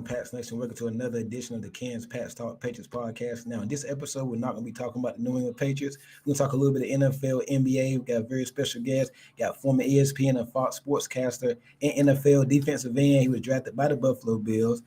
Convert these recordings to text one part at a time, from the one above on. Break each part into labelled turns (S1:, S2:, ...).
S1: on Pat's Nation. Welcome to another edition of the Ken's Pat's Talk Patriots podcast. Now, in this episode, we're not going to be talking about the New England Patriots. We're going to talk a little bit of NFL, NBA. We got a very special guest. Got former ESPN and Fox sportscaster and NFL defensive end. He was drafted by the Buffalo Bills.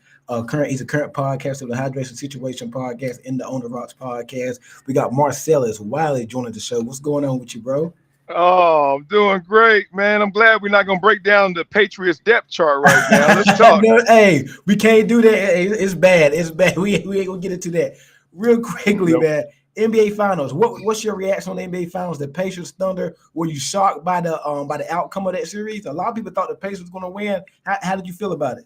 S1: He's a current podcaster of the Hydration Situation podcast and the On the Rocks podcast. We got Marcellus Wiley joining the show. What's going on with you, bro?
S2: Oh, I'm doing great, man. I'm glad we're not going to break down the Patriots depth chart right now. Let's talk.
S1: No, hey, we can't do that. Hey, it's bad. It's bad. We ain't going to get into that. Real quickly, man. NBA Finals. What's your reaction on the NBA Finals? The Pacers Thunder. Were you shocked by the outcome of that series? A lot of people thought the Pacers were going to win. How did you feel about it?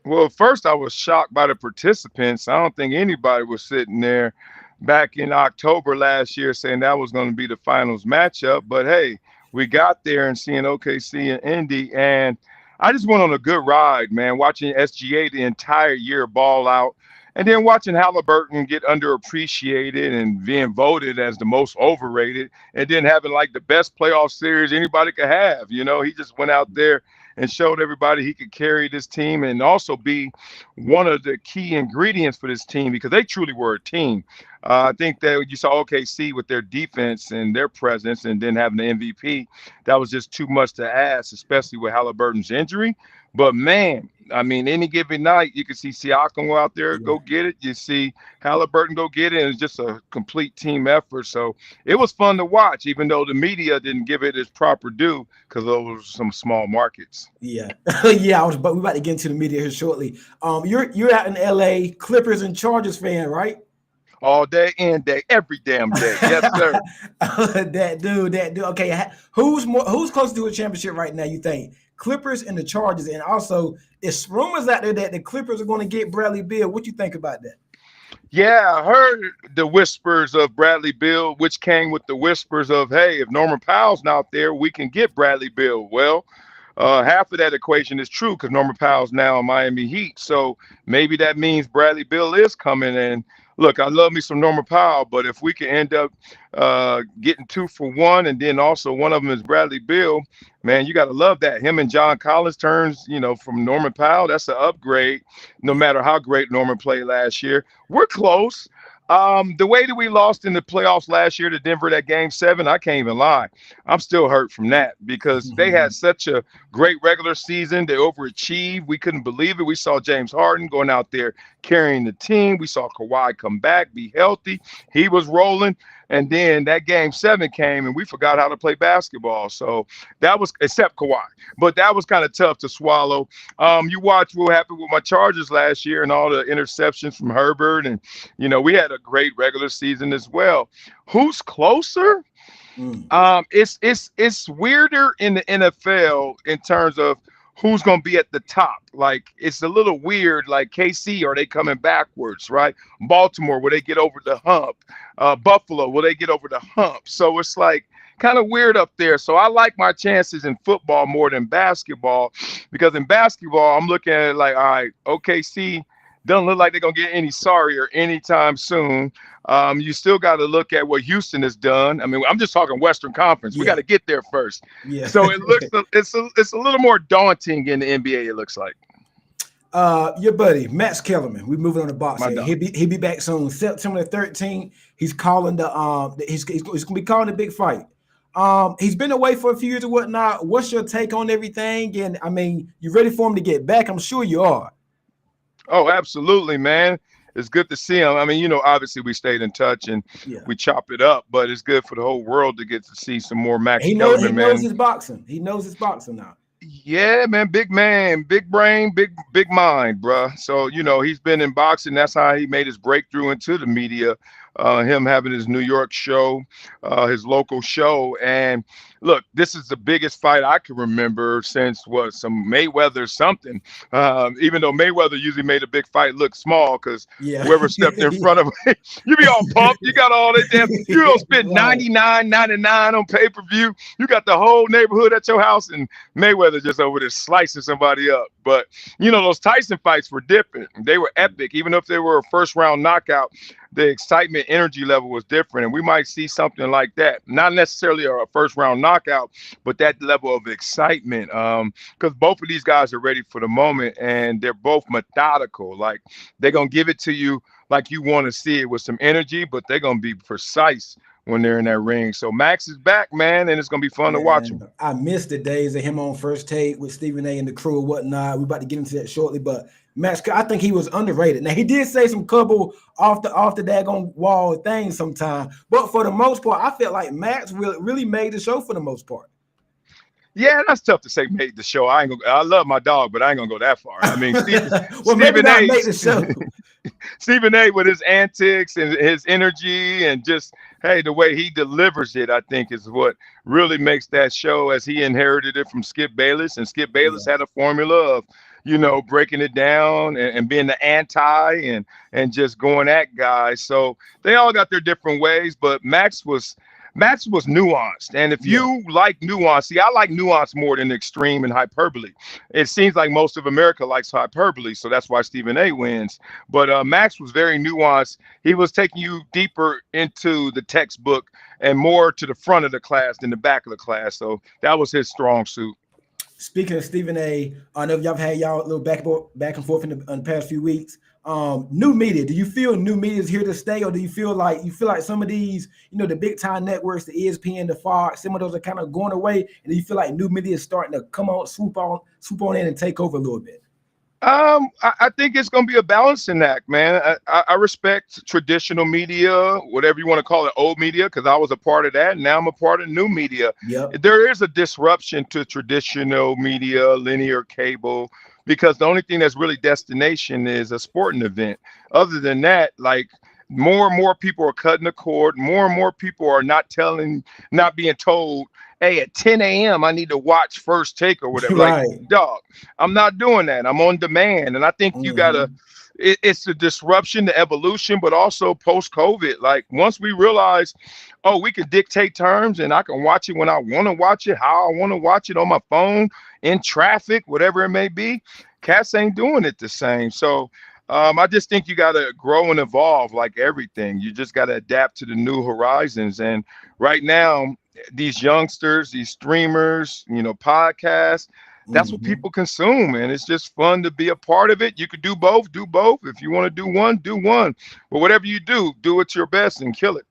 S2: Well, first, I was shocked by the participants. I don't think anybody was sitting there back in October last year saying that was going to be the finals matchup. But hey, we got there and seeing OKC and Indy, and I just went on a good ride, man, watching SGA the entire year ball out, and then watching Halliburton get underappreciated and being voted as the most overrated, and then having like the best playoff series anybody could have. You know, he just went out there and showed everybody he could carry this team and also be one of the key ingredients for this team because they truly were a team. I think that you saw OKC with their defense and their presence and then having the MVP, that was just too much to ask, especially with Halliburton's injury. But, man, I mean, any given night, you can see Siakam go out there, go get it. You see Halliburton go get it. And it's just a complete team effort. So it was fun to watch, even though the media didn't give it its proper due because those were some small markets.
S1: Yeah. Yeah, we're about to get into the media here shortly. You're out in L.A., Clippers and Chargers fan, right?
S2: All day and day, every damn day. Yes, sir.
S1: That dude. Okay, who's closer to a championship right now, you think? Clippers and the Chargers, and also there's rumors out there that the Clippers are going to get Bradley Beal. What you think about that?
S2: Yeah, I heard the whispers of Bradley Beal, which came with the whispers of, hey, if Norman Powell's not there, we can get Bradley Beal. Well, half of that equation is true because Norman Powell's now in Miami Heat. So maybe that means Bradley Beal is coming. And look, I love me some Norman Powell, but if we can end up getting 2 for 1, and then also one of them is Bradley Beal, man, you got to love that. Him and John Collins turns, from Norman Powell, that's an upgrade, no matter how great Norman played last year. We're close. The way that we lost in the playoffs last year to Denver, that game 7, I can't even lie. I'm still hurt from that because they had such a great regular season. They overachieved. We couldn't believe it. We saw James Harden going out there carrying the team. We saw Kawhi come back, be healthy. He was rolling. And then that game 7 came and we forgot how to play basketball. So that was, except Kawhi, but that was kind of tough to swallow. You watch what happened with my Chargers last year and all the interceptions from Herbert. And, we had a great regular season as well. Who's closer? It's weirder in the NFL in terms of who's going to be at the top. Like, it's a little weird, like KC, are they coming backwards, right? Baltimore, will they get over the hump? Buffalo, will they get over the hump? So it's like kind of weird up there. So I like my chances in football more than basketball because in basketball, I'm looking at it like, all right, OKC doesn't look like they're going to get any sorrier anytime soon. You still got to look at what Houston has done. I mean, I'm just talking Western Conference. We got to get there first. Yeah. So it looks it's a little more daunting in the NBA. It looks like.
S1: Your buddy Max Kellerman. We're moving on to boxing. He'll be back soon. September 13th. He's calling he's going to be calling a big fight. He's been away for a few years or whatnot. What's your take on everything? And I mean, you ready for him to get back? I'm sure you are.
S2: Oh, absolutely, man. It's good to see him. I mean, obviously we stayed in touch and we chop it up, but it's good for the whole world to get to see some more Max Kellerman, man.
S1: He knows his boxing. He knows his boxing now.
S2: Yeah, man, big man, big brain, big mind, bruh. So, he's been in boxing. That's how he made his breakthrough into the media, him having his New York show, his local show. And look, this is the biggest fight I can remember since some Mayweather something. Even though Mayweather usually made a big fight look small because whoever stepped in front of him, you be all pumped. You got all that damn, you don't spend $99.99 on pay-per-view. You got the whole neighborhood at your house and Mayweather just over there slicing somebody up. But, those Tyson fights were different. They were epic. Even if they were a first-round knockout, the excitement energy level was different. And we might see something like that. Not necessarily a first round knockout, but that level of excitement. Because both of these guys are ready for the moment and they're both methodical. Like they're gonna give it to you like you want to see it with some energy, but they're gonna be precise when they're in that ring. So Max is back, man, and it's gonna be fun to watch him.
S1: I missed the days of him on First Take with Stephen A. and the crew and whatnot. We're about to get into that shortly, but Max, I think he was underrated. Now he did say some couple off the daggone wall things sometimes, but for the most part, I felt like Max really made the show for the most part.
S2: Yeah, that's tough to say made the show. I love my dog, but I ain't gonna go that far. I mean,
S1: well, maybe not make the show.
S2: Stephen A. with his antics and his energy and just, hey, the way he delivers it, I think is what really makes that show, as he inherited it from Skip Bayless. And Skip Bayless had a formula of, breaking it down and being the anti and just going at guys. So they all got their different ways, but Max was nuanced. And if you like nuance, see, I like nuance more than extreme and hyperbole. It seems like most of America likes hyperbole, so that's why Stephen A. wins. But Max was very nuanced. He was taking you deeper into the textbook and more to the front of the class than the back of the class. So that was his strong suit.
S1: Speaking of Stephen A., I know y'all had y'all a little back and forth in the past few weeks. New media. Do you feel new media is here to stay, or do you feel like some of these, the big time networks, the ESPN, the Fox, some of those are kind of going away, and do you feel like new media is starting to come on, swoop on in and take over a little bit?
S2: I think it's going to be a balancing act, man. I respect traditional media, whatever you want to call it, old media, because I was a part of that. And now I'm a part of new media.
S1: Yep.
S2: There is a disruption to traditional media, linear cable, because the only thing that's really destination is a sporting event. Other than that, like, more and more people are cutting the cord. More and more people are not being told, hey, at 10 a.m. I need to watch First Take or whatever.
S1: Right.
S2: Like, dog, I'm not doing that. I'm on demand. And I think you gotta, it's the disruption, the evolution, but also post-COVID. Like, once we realize, oh, we can dictate terms and I can watch it when I want to watch it, how I want to watch it on my phone, in traffic, whatever it may be, cats ain't doing it the same. So I just think you got to grow and evolve like everything. You just got to adapt to the new horizons. And right now, these youngsters, these streamers, podcasts, that's what people consume. And it's just fun to be a part of it. You could do both. If you want to do one, do one. But whatever you do it your best and kill it.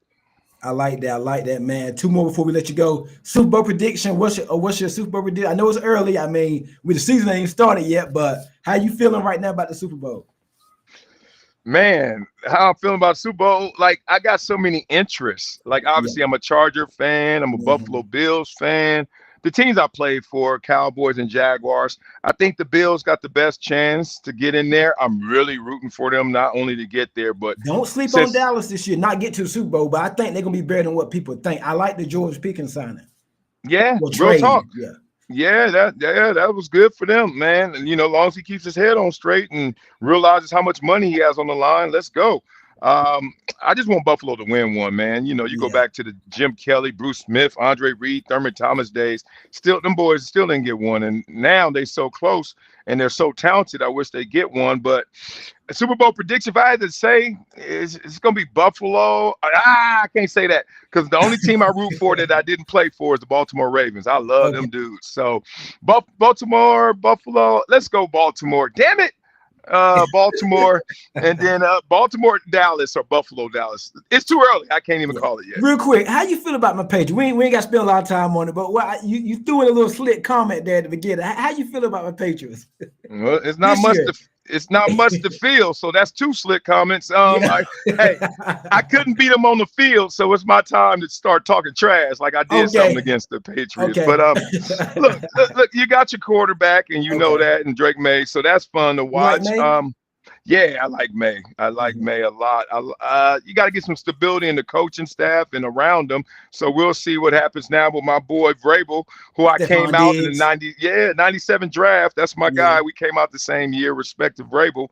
S1: I like that, man. Two more before we let you go. Super Bowl prediction. What's your Super Bowl prediction? I know it's early. I mean, the season ain't started yet, but how you feeling right now about the Super Bowl?
S2: Man, how I'm feeling about Super Bowl, like, I got so many interests. Like, obviously, I'm a Charger fan. I'm a Buffalo Bills fan. The teams I played for, Cowboys and Jaguars, I think the Bills got the best chance to get in there. I'm really rooting for them, not only to get there, but
S1: don't sleep on Dallas this year. Not get to the Super Bowl, but I think they're gonna be better than what people think. I like the George Pickens signing.
S2: Yeah, real talk. Yeah, that was good for them, man. And, as long as he keeps his head on straight and realizes how much money he has on the line, let's go. I just want Buffalo to win one, man. You go back to the Jim Kelly, Bruce Smith, Andre Reed, Thurman Thomas days. Still, them boys still didn't get one. And now they're so close and they're so talented. I wish they get one. But a Super Bowl prediction, if I had to say, it's going to be Buffalo. I can't say that because the only team I root for that I didn't play for is the Baltimore Ravens. I love them dudes. So Baltimore, Buffalo, let's go Baltimore. Damn it. Baltimore, and then Baltimore, Dallas, or Buffalo, Dallas. It's too early. I can't even call it yet.
S1: Real quick, how you feel about my Patriots? We ain't got to spend a lot of time on it, but you threw in a little slick comment there at the beginning. How you feel about my Patriots?
S2: Well, it's not much to feel, so that's two slick comments. I couldn't beat them on the field, so it's my time to start talking trash like I did something against the Patriots.
S1: Okay.
S2: But look, you got your quarterback, and you know that, and Drake May, so that's fun to watch. Yeah, I like May. I like May a lot. You got to get some stability in the coaching staff and around them. So we'll see what happens now with my boy Vrabel, who I came out in the 97 draft. That's my guy. We came out the same year, respective Vrabel.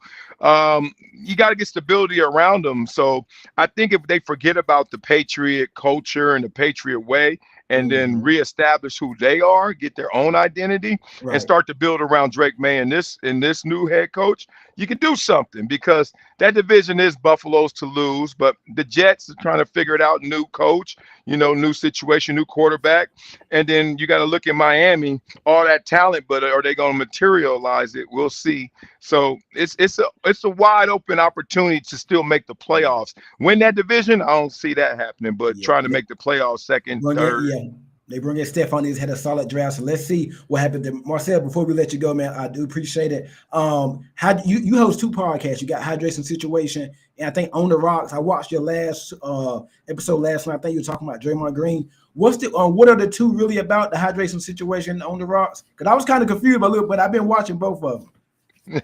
S2: You got to get stability around them. So I think if they forget about the Patriot culture and the Patriot way, and then reestablish who they are, get their own identity, and start to build around Drake May and this new head coach, you can do something, because that division is Buffalo's to lose, but the Jets are trying to figure it out. New coach, new situation, new quarterback. And then you got to look at Miami, all that talent, but are they going to materialize it? We'll see. So it's a wide open opportunity to still make the playoffs. Win that division, I don't see that happening, but trying to make the playoffs second, third.
S1: They bring in Stephon. He's had a solid draft. So let's see what happened to Marcel. Before we let you go, man, I do appreciate it. How you host 2 podcasts? You got Hydration Situation, and I think On the Rocks. I watched your last episode last night. I think you were talking about Draymond Green. What are the 2 really about, the Hydration Situation and On the Rocks? Because I was kind of confused by a little, but I've been watching both of them.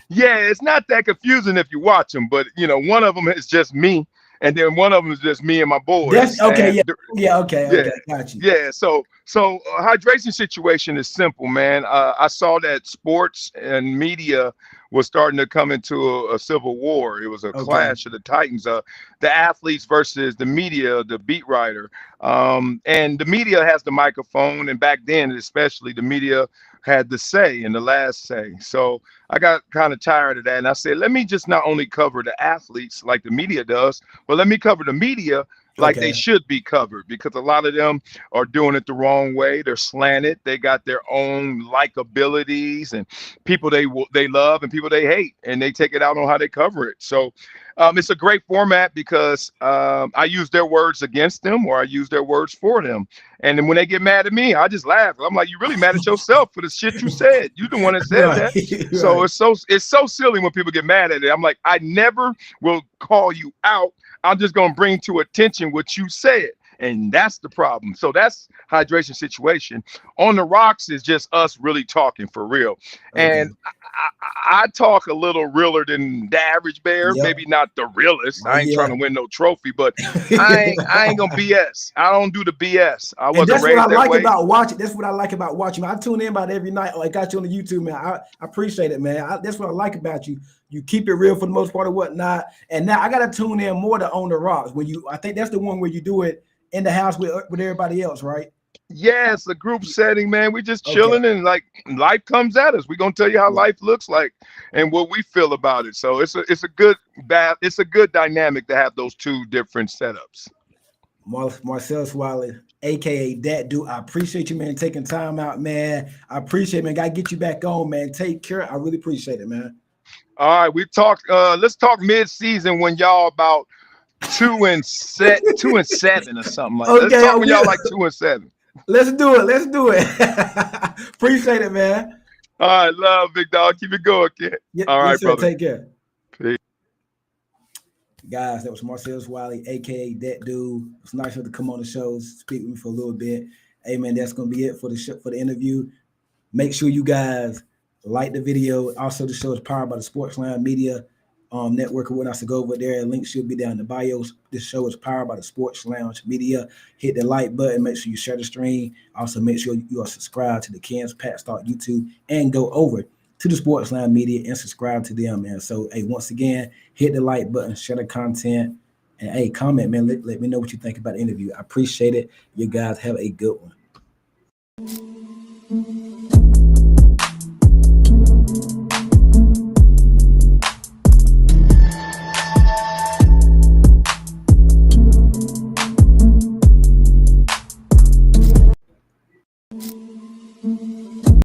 S2: Yeah, it's not that confusing if you watch them, but one of them is just me. And then one of them is just me and my boys.
S1: That's okay. Okay. Got you.
S2: Yeah. So hydration situation is simple, man. I saw that sports and media was starting to come into a civil war. It was a clash of the Titans, the athletes versus the media, the beat writer. And the media has the microphone, and back then, especially, the media had the say and the last say. So I got kind of tired of that, and I said, let me just not only cover the athletes like the media does, but let me cover the media like they should be covered, because a lot of them are doing it the wrong way. They're slanted. They got their own likabilities and people they love and people they hate, and they take it out on how they cover it. So it's a great format because I use their words against them, or I use their words for them. And then when they get mad at me, I just laugh. I'm like, you really mad at yourself for the shit you said. You the one that said that.
S1: Right.
S2: So it's so silly when people get mad at it. I'm like, I never will call you out. I'm just going to bring to attention what you said. And that's the problem. So that's hydration situation. On the Rocks is just us really talking for real. And I talk a little realer than the average bear. Maybe not the realest. I ain't trying to win no trophy, but I ain't gonna BS. I don't do the BS. I wasn't raised that way.
S1: That's what I like about watching. I tune in about every night. I got you on the YouTube, man. I appreciate it, man. That's what I like about you. You keep it real for the most part or whatnot. And now I gotta tune in more to On the Rocks. I think that's the one where you do it in the house with everybody else, right?
S2: Yeah, it's a group setting, man. We just chilling, and like life comes at us. We're gonna tell you how life looks like and what we feel about it. So it's a good dynamic to have those 2 different setups.
S1: Marcellus Wiley, aka Dat Dude, I appreciate you, man, taking time out, man. I appreciate it, man. Gotta get you back on, man. Take care. I really appreciate it, man.
S2: All right, we talked. Let's talk mid-season when y'all about 2-7 or something like that. Let's talk when y'all like 2-7.
S1: Let's do it. Appreciate it, man.
S2: All right, love, big dog. Keep it going, kid. All right, brother.
S1: Take care.
S2: Peace.
S1: Guys, that was Marcellus Wiley, aka Dat Dude. It's nice to come on the show, speak with me for a little bit. Hey, man, that's gonna be it for the interview. Make sure you guys like the video. Also, the show is powered by the Sportsline Media network or whatnot. So go over there. Link should be down in the bios. This show is powered by the Sports Lounge Media. Hit the like button. Make sure you share the stream. Also, make sure you are subscribed to the Ken's Pat Start YouTube and go over to the Sports Lounge Media and subscribe to them, man. So, hey, once again, hit the like button, share the content, and hey, comment, man. Let me know what you think about the interview. I appreciate it. You guys have a good one.